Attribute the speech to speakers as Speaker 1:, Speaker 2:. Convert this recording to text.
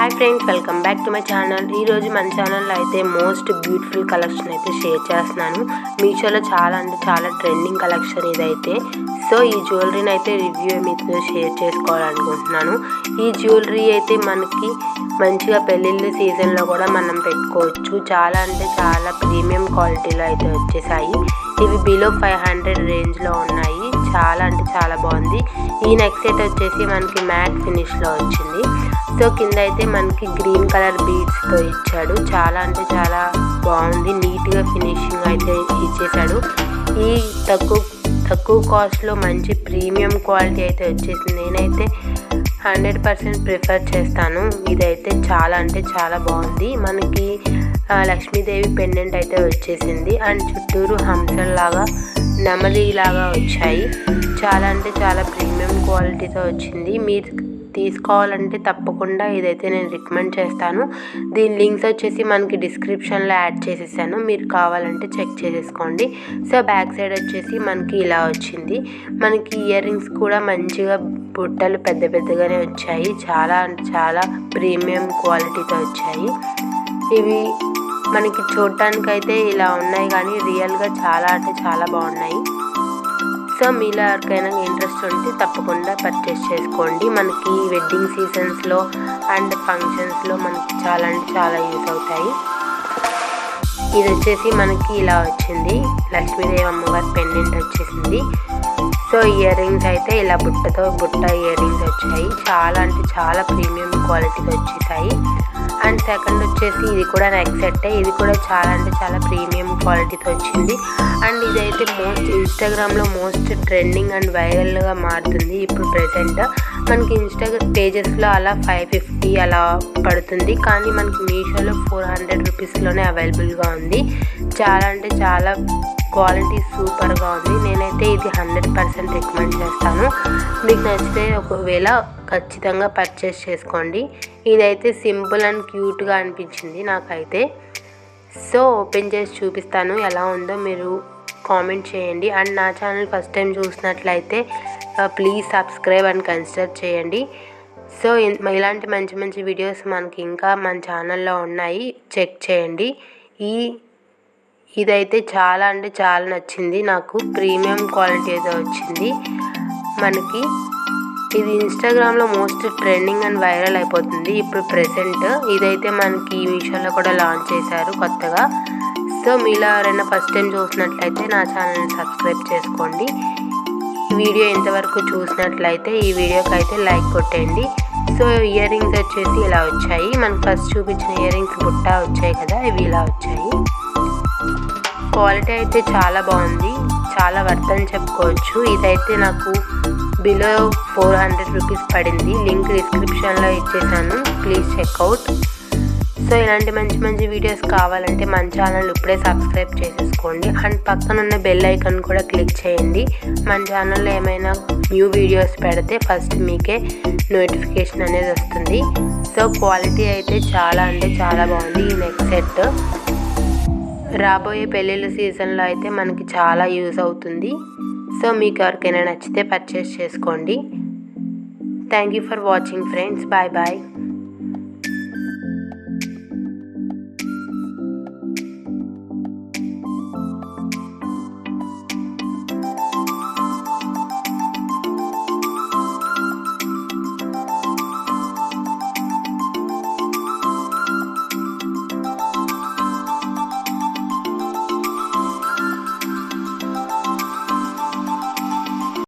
Speaker 1: Hi friends, welcome back to my channel. ఈరోజు మన ఛానల్లో అయితే మోస్ట్ బ్యూటిఫుల్ కలెక్షన్ అయితే షేర్ చేస్తున్నాను. మీషోలో చాలా ట్రెండింగ్ కలెక్షన్ ఇదైతే. సో ఈ జ్యువెలరీని అయితే రివ్యూ మీతో షేర్ చేసుకోవాలనుకుంటున్నాను. ఈ జ్యువెలరీ అయితే మనకి మంచిగా పెళ్ళిళ్ళ సీజన్లో కూడా మనం పెట్టుకోవచ్చు. చాలా ప్రీమియం క్వాలిటీలో అయితే వచ్చేసాయి. ఇవి బిలో 500 రేంజ్లో ఉన్నాయి. చాలా బాగుంది. ఈ నెక్ సెట్ వచ్చేసి మనకి మ్యాట్ ఫినిష్లో వచ్చింది. సో కింద అయితే మనకి గ్రీన్ కలర్ బీడ్స్తో ఇచ్చాడు. చాలా బాగుంది. నీట్గా ఫినిషింగ్ అయితే ఇచ్చేసాడు. ఈ తక్కువ కాస్ట్లో మంచి ప్రీమియం క్వాలిటీ అయితే వచ్చేసింది. నేనైతే 100% ప్రిఫర్ చేస్తాను. ఇదైతే చాలా బాగుంది. మనకి లక్ష్మీదేవి పెండెంట్ అయితే వచ్చేసింది. అండ్ చుట్టూరు హంసల్లాగా నెమలిలాగా వచ్చాయి. చాలా ప్రీమియం క్వాలిటీతో వచ్చింది. మీరు తీసుకోవాలంటే తప్పకుండా ఇదైతే నేను రికమెండ్ చేస్తాను. దీని లింక్స్ వచ్చేసి మనకి డిస్క్రిప్షన్లో యాడ్ చేసేసాను. మీరు కావాలంటే చెక్ చేసేసుకోండి. సో బ్యాక్ సైడ్ వచ్చేసి మనకి ఇలా వచ్చింది. మనకి ఇయర్ రింగ్స్ కూడా మంచిగా బుట్టలు పెద్దగానే వచ్చాయి. చాలా ప్రీమియం క్వాలిటీతో వచ్చాయి. ఇవి మనకి చూడటానికైతే ఇలా ఉన్నాయి, కానీ రియల్గా చాలా బాగున్నాయి. సో మీలో ఎవరికైనా ఇంట్రెస్ట్ ఉంటే తప్పకుండా పర్చేస్ చేసుకోండి. మనకి వెడ్డింగ్ సీజన్స్లో అండ్ ఫంక్షన్స్లో మనకి చాలా యూస్ అవుతాయి. ఇది వచ్చేసి మనకి ఇలా వచ్చింది. లక్ష్మీదేవి అమ్మవారి పెండెంట్ వచ్చేసింది. సో ఇయర్ రింగ్స్ అయితే ఇలా బుట్ట ఇయర్ రింగ్స్ వచ్చాయి. చాలా ప్రీమియం క్వాలిటీతో వచ్చేసాయి. అండ్ సెకండ్ వచ్చేసి ఇది కూడా నెక్ సెట్. ఇది కూడా చాలా ప్రీమియం క్వాలిటీతో వచ్చింది. అండ్ ఇదైతే ఇన్స్టాగ్రామ్లో మోస్ట్ ట్రెండింగ్ అండ్ వైరల్గా మారుతుంది ఇప్పుడు ప్రెజెంట్. మనకి ఇన్స్టాగ్రామ్ పేజెస్లో అలా 550 అలా పడుతుంది, కానీ మనకి మీషోలో 400 రూపీస్లోనే అవైలబుల్గా ఉంది. చాలా క్వాలిటీ సూపర్గా ఉంది. నేనైతే ఇది 100% రికమెండ్ చేస్తాను. మీకు నచ్చితే ఒకవేళ ఖచ్చితంగా పర్చేస్ చేసుకోండి. ఇదైతే సింపుల్ అండ్ క్యూట్గా అనిపించింది నాకైతే. సో ఓపెన్ చేసి చూపిస్తాను ఎలా ఉందో, మీరు కామెంట్ చేయండి. అండ్ నా ఛానల్ ఫస్ట్ టైం చూసినట్లయితే ప్లీజ్ సబ్స్క్రైబ్ అండ్ కన్సిడర్ చేయండి. సో ఇలాంటి మంచి వీడియోస్ మనకి ఇంకా మన ఛానల్లో ఉన్నాయి, చెక్ చేయండి. ఇదైతే చాలా నచ్చింది నాకు. ప్రీమియం క్వాలిటీ అయితే వచ్చింది మనకి. ఇది ఇన్స్టాగ్రామ్లో మోస్ట్ ట్రెండింగ్ అండ్ వైరల్ అయిపోతుంది ఇప్పుడు ప్రెసెంట్. ఇదైతే మనకి మీషోలో కూడా లాంచ్ చేశారు కొత్తగా. సో మీలో ఎవరైనా ఫస్ట్ టైం చూసినట్లయితే నా ఛానల్ని సబ్స్క్రైబ్ చేసుకోండి. ఈ వీడియో ఎంతవరకు చూసినట్లయితే ఈ వీడియోకి అయితే లైక్ కొట్టండి. సో ఇయర్ రింగ్స్ వచ్చేసి ఇలా వచ్చాయి. మనకు ఫస్ట్ చూపించిన ఇయర్ రింగ్స్ బుట్ట వచ్చాయి కదా, ఇవి ఇలా వచ్చాయి. క్వాలిటీ అయితే చాలా బాగుంది. చాలా వర్త్ అని చెప్పుకోవచ్చు. ఇదైతే నాకు బిలో 400 రూపీస్ పడింది. లింక్ డిస్క్రిప్షన్లో ఇచ్చేసాను, ప్లీజ్ చెక్అవుట్. సో ఇలాంటి మంచి వీడియోస్ కావాలంటే మన ఛానల్ ఇప్పుడే సబ్స్క్రైబ్ చేసేసుకోండి. అండ్ పక్కన ఉన్న బెల్ ఐకాన్ కూడా క్లిక్ చేయండి. మన ఛానల్లో ఏమైనా న్యూ వీడియోస్ పెడితే ఫస్ట్ మీకే నోటిఫికేషన్ అనేది వస్తుంది. సో క్వాలిటీ అయితే చాలా బాగుంది. ఈ నెక్ సెట్ రాబోయే పెళ్ళిళ్ళ సీజన్లో అయితే మనకి చాలా యూజ్ అవుతుంది. సో మీకు ఎవరికైనా నచ్చితే పర్చేస్ చేసుకోండి. Thank you for watching friends. Bye.